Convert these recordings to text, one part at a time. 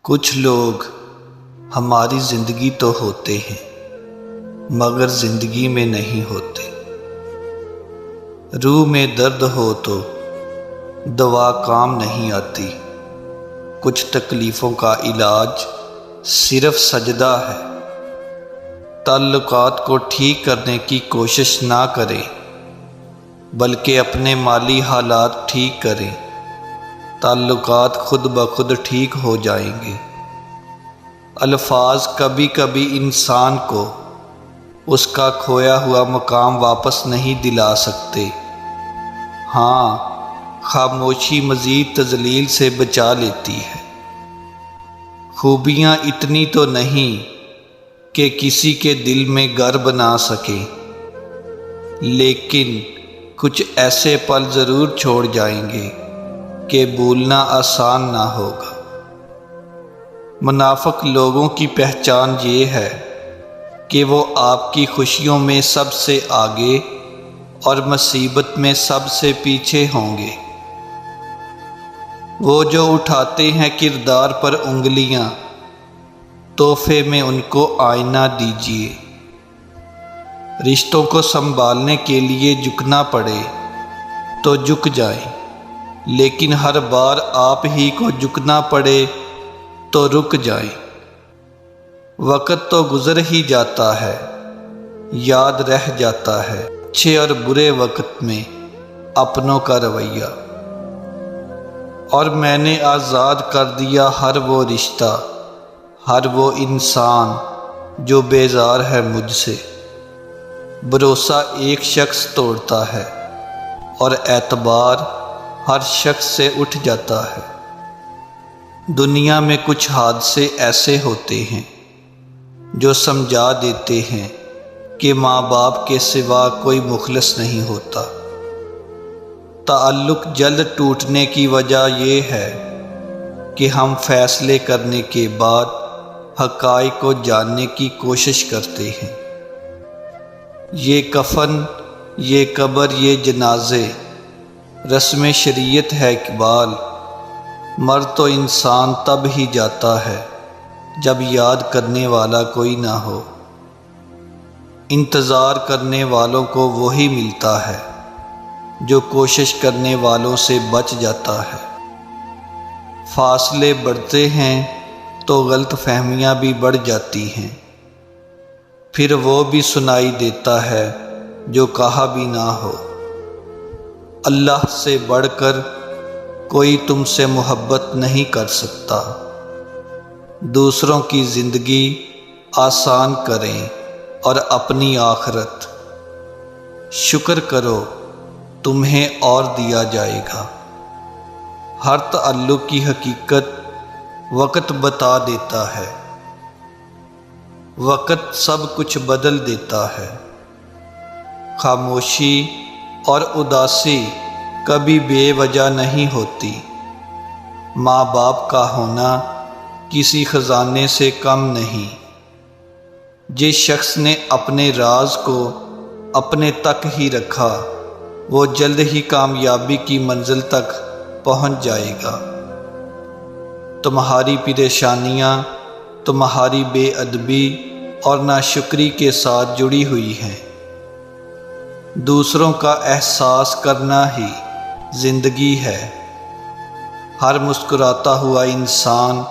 کچھ لوگ ہماری زندگی تو ہوتے ہیں مگر زندگی میں نہیں ہوتے۔ روح میں درد ہو تو دوا کام نہیں آتی۔ کچھ تکلیفوں کا علاج صرف سجدہ ہے۔ تعلقات کو ٹھیک کرنے کی کوشش نہ کریں بلکہ اپنے مالی حالات ٹھیک کریں۔ تعلقات خود بخود ٹھیک ہو جائیں گے۔ الفاظ کبھی کبھی انسان کو اس کا کھویا ہوا مقام واپس نہیں دلا سکتے۔ ہاں، خاموشی مزید تذلیل سے بچا لیتی ہے۔ خوبیاں اتنی تو نہیں کہ کسی کے دل میں گھر بنا سکیں، لیکن کچھ ایسے پل ضرور چھوڑ جائیں گے کہ بھولنا آسان نہ ہوگا۔ منافق لوگوں کی پہچان یہ ہے کہ وہ آپ کی خوشیوں میں سب سے آگے اور مصیبت میں سب سے پیچھے ہوں گے۔ وہ جو اٹھاتے ہیں کردار پر انگلیاں، تحفے میں ان کو آئینہ دیجیے۔ رشتوں کو سنبھالنے کے لیے جھکنا پڑے تو جھک جائیں، لیکن ہر بار آپ ہی کو جھکنا پڑے تو رک جائیں۔ وقت تو گزر ہی جاتا ہے، یاد رہ جاتا ہے اچھے اور برے وقت میں اپنوں کا رویہ۔ اور میں نے آزاد کر دیا ہر وہ رشتہ، ہر وہ انسان جو بیزار ہے مجھ سے۔ بھروسہ ایک شخص توڑتا ہے اور اعتبار ہر شخص سے اٹھ جاتا ہے۔ دنیا میں کچھ حادثے ایسے ہوتے ہیں جو سمجھا دیتے ہیں کہ ماں باپ کے سوا کوئی مخلص نہیں ہوتا۔ تعلق جلد ٹوٹنے کی وجہ یہ ہے کہ ہم فیصلے کرنے کے بعد حقائق کو جاننے کی کوشش کرتے ہیں۔ یہ کفن، یہ قبر، یہ جنازے رسم شریعت ہے اقبال۔ مر تو انسان تب ہی جاتا ہے جب یاد کرنے والا کوئی نہ ہو۔ انتظار کرنے والوں کو وہی ملتا ہے جو کوشش کرنے والوں سے بچ جاتا ہے۔ فاصلے بڑھتے ہیں تو غلط فہمیاں بھی بڑھ جاتی ہیں، پھر وہ بھی سنائی دیتا ہے جو کہا بھی نہ ہو۔ اللہ سے بڑھ کر کوئی تم سے محبت نہیں کر سکتا۔ دوسروں کی زندگی آسان کریں اور اپنی آخرت شکر کرو، تمہیں اور دیا جائے گا۔ ہر تعلق کی حقیقت وقت بتا دیتا ہے۔ وقت سب کچھ بدل دیتا ہے۔ خاموشی اور اداسی کبھی بے وجہ نہیں ہوتی۔ ماں باپ کا ہونا کسی خزانے سے کم نہیں۔ جس شخص نے اپنے راز کو اپنے تک ہی رکھا وہ جلد ہی کامیابی کی منزل تک پہنچ جائے گا۔ تمہاری پریشانیاں تمہاری بے ادبی اور ناشکری کے ساتھ جڑی ہوئی ہیں۔ دوسروں کا احساس کرنا ہی زندگی ہے۔ ہر مسکراتا ہوا انسان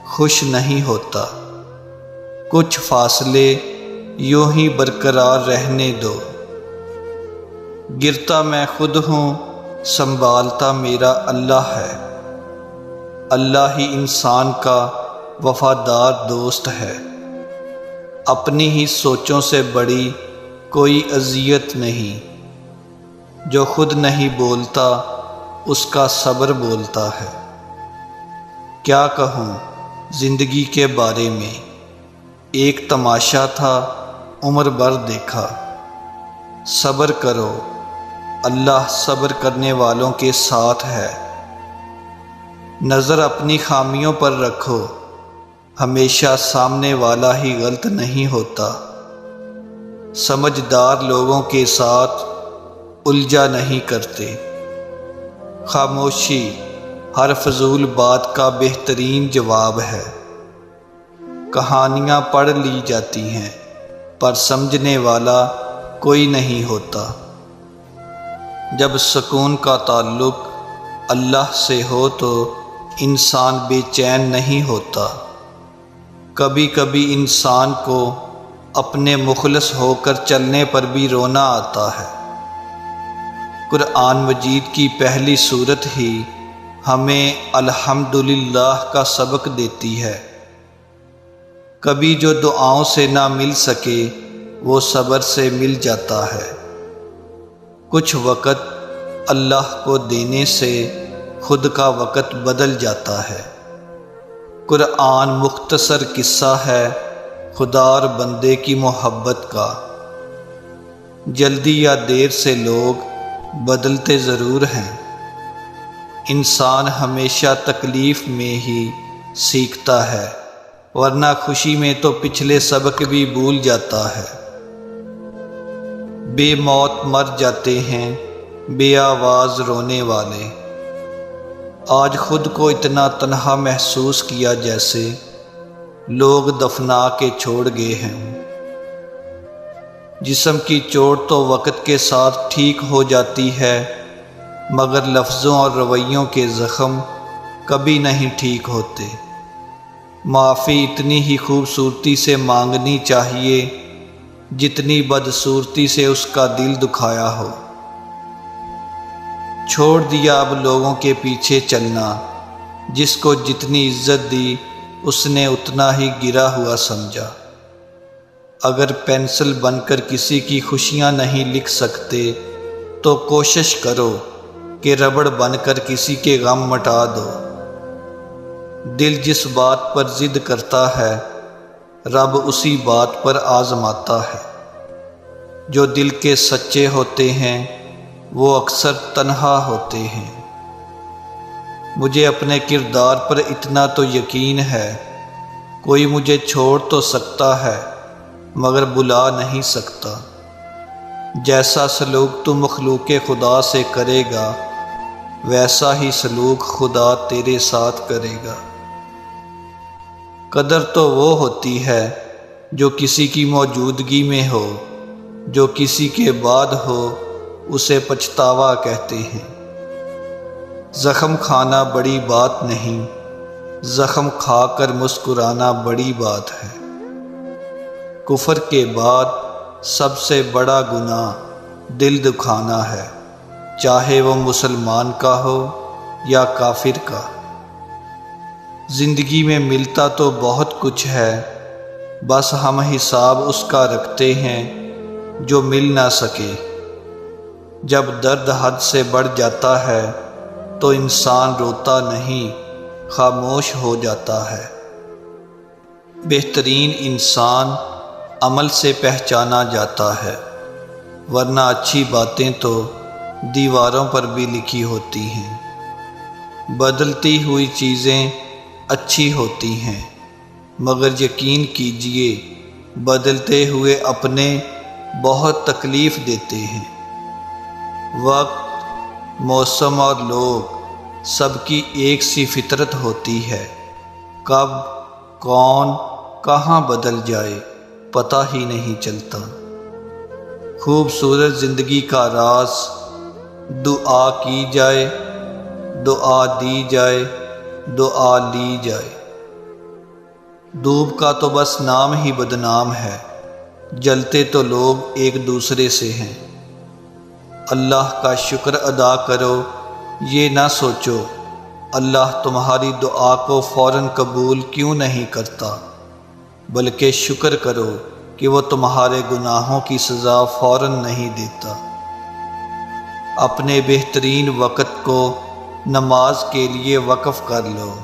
خوش نہیں ہوتا۔ کچھ فاصلے یوں ہی برقرار رہنے دو۔ گرتا میں خود ہوں، سنبھالتا میرا اللہ ہے۔ اللہ ہی انسان کا وفادار دوست ہے۔ اپنی ہی سوچوں سے بڑی کوئی اذیت نہیں۔ جو خود نہیں بولتا اس کا صبر بولتا ہے۔ کیا کہوں زندگی کے بارے میں، ایک تماشا تھا عمر بھر دیکھا۔ صبر کرو، اللہ صبر کرنے والوں کے ساتھ ہے۔ نظر اپنی خامیوں پر رکھو، ہمیشہ سامنے والا ہی غلط نہیں ہوتا۔ سمجھدار لوگوں کے ساتھ الجھا نہیں کرتے۔ خاموشی ہر فضول بات کا بہترین جواب ہے۔ کہانیاں پڑھ لی جاتی ہیں پر سمجھنے والا کوئی نہیں ہوتا۔ جب سکون کا تعلق اللہ سے ہو تو انسان بے چین نہیں ہوتا۔ کبھی کبھی انسان کو اپنے مخلص ہو کر چلنے پر بھی رونا آتا ہے۔ قرآن مجید کی پہلی سورت ہی ہمیں الحمدللہ کا سبق دیتی ہے۔ کبھی جو دعاؤں سے نہ مل سکے وہ صبر سے مل جاتا ہے۔ کچھ وقت اللہ کو دینے سے خود کا وقت بدل جاتا ہے۔ قرآن مختصر قصہ ہے خدا اور بندے کی محبت کا۔ جلدی یا دیر سے لوگ بدلتے ضرور ہیں۔ انسان ہمیشہ تکلیف میں ہی سیکھتا ہے، ورنہ خوشی میں تو پچھلے سبق بھی بھول جاتا ہے۔ بے موت مر جاتے ہیں بے آواز رونے والے۔ آج خود کو اتنا تنہا محسوس کیا جیسے لوگ دفنا کے چھوڑ گئے ہیں۔ جسم کی چوٹ تو وقت کے ساتھ ٹھیک ہو جاتی ہے، مگر لفظوں اور رویوں کے زخم کبھی نہیں ٹھیک ہوتے۔ معافی اتنی ہی خوبصورتی سے مانگنی چاہیے جتنی بدصورتی سے اس کا دل دکھایا ہو۔ چھوڑ دیا اب لوگوں کے پیچھے چلنا، جس کو جتنی عزت دی اس نے اتنا ہی گرا ہوا سمجھا۔ اگر پینسل بن کر کسی کی خوشیاں نہیں لکھ سکتے تو کوشش کرو کہ ربڑ بن کر کسی کے غم مٹا دو۔ دل جس بات پر ضد کرتا ہے رب اسی بات پر آزماتا ہے۔ جو دل کے سچے ہوتے ہیں وہ اکثر تنہا ہوتے ہیں۔ مجھے اپنے کردار پر اتنا تو یقین ہے، کوئی مجھے چھوڑ تو سکتا ہے مگر بلا نہیں سکتا۔ جیسا سلوک تو مخلوق خدا سے کرے گا ویسا ہی سلوک خدا تیرے ساتھ کرے گا۔ قدر تو وہ ہوتی ہے جو کسی کی موجودگی میں ہو، جو کسی کے بعد ہو اسے پچھتاوا کہتے ہیں۔ زخم کھانا بڑی بات نہیں، زخم کھا کر مسکرانا بڑی بات ہے۔ کفر کے بعد سب سے بڑا گناہ دل دکھانا ہے، چاہے وہ مسلمان کا ہو یا کافر کا۔ زندگی میں ملتا تو بہت کچھ ہے، بس ہم حساب اس کا رکھتے ہیں جو مل نہ سکے۔ جب درد حد سے بڑھ جاتا ہے تو انسان روتا نہیں، خاموش ہو جاتا ہے۔ بہترین انسان عمل سے پہچانا جاتا ہے، ورنہ اچھی باتیں تو دیواروں پر بھی لکھی ہوتی ہیں۔ بدلتی ہوئی چیزیں اچھی ہوتی ہیں، مگر یقین کیجئے بدلتے ہوئے اپنے بہت تکلیف دیتے ہیں۔ وقت، موسم اور لوگ سب کی ایک سی فطرت ہوتی ہے، کب، کون، کہاں بدل جائے پتہ ہی نہیں چلتا۔ خوبصورت زندگی کا راز دعا کی جائے، دعا دی جائے، دعا لی جائے۔ دھوپ کا تو بس نام ہی بدنام ہے، جلتے تو لوگ ایک دوسرے سے ہیں۔ اللہ کا شکر ادا کرو، یہ نہ سوچو اللہ تمہاری دعا کو فوراً قبول کیوں نہیں کرتا، بلکہ شکر کرو کہ وہ تمہارے گناہوں کی سزا فوراً نہیں دیتا۔ اپنے بہترین وقت کو نماز کے لیے وقف کر لو،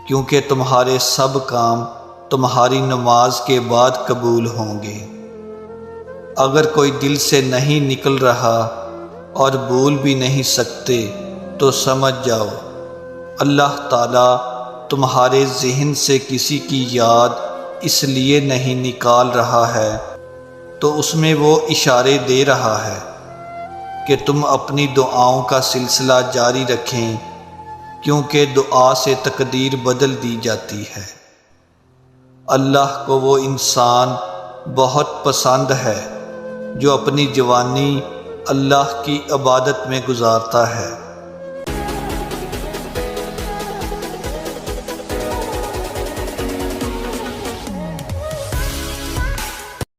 کیونکہ تمہارے سب کام تمہاری نماز کے بعد قبول ہوں گے۔ اگر کوئی دل سے نہیں نکل رہا اور بھول بھی نہیں سکتے تو سمجھ جاؤ اللہ تعالیٰ تمہارے ذہن سے کسی کی یاد اس لیے نہیں نکال رہا ہے تو اس میں وہ اشارے دے رہا ہے کہ تم اپنی دعاؤں کا سلسلہ جاری رکھیں کیونکہ دعا سے تقدیر بدل دی جاتی ہے۔ اللہ کو وہ انسان بہت پسند ہے جو اپنی جوانی اللہ کی عبادت میں گزارتا ہے۔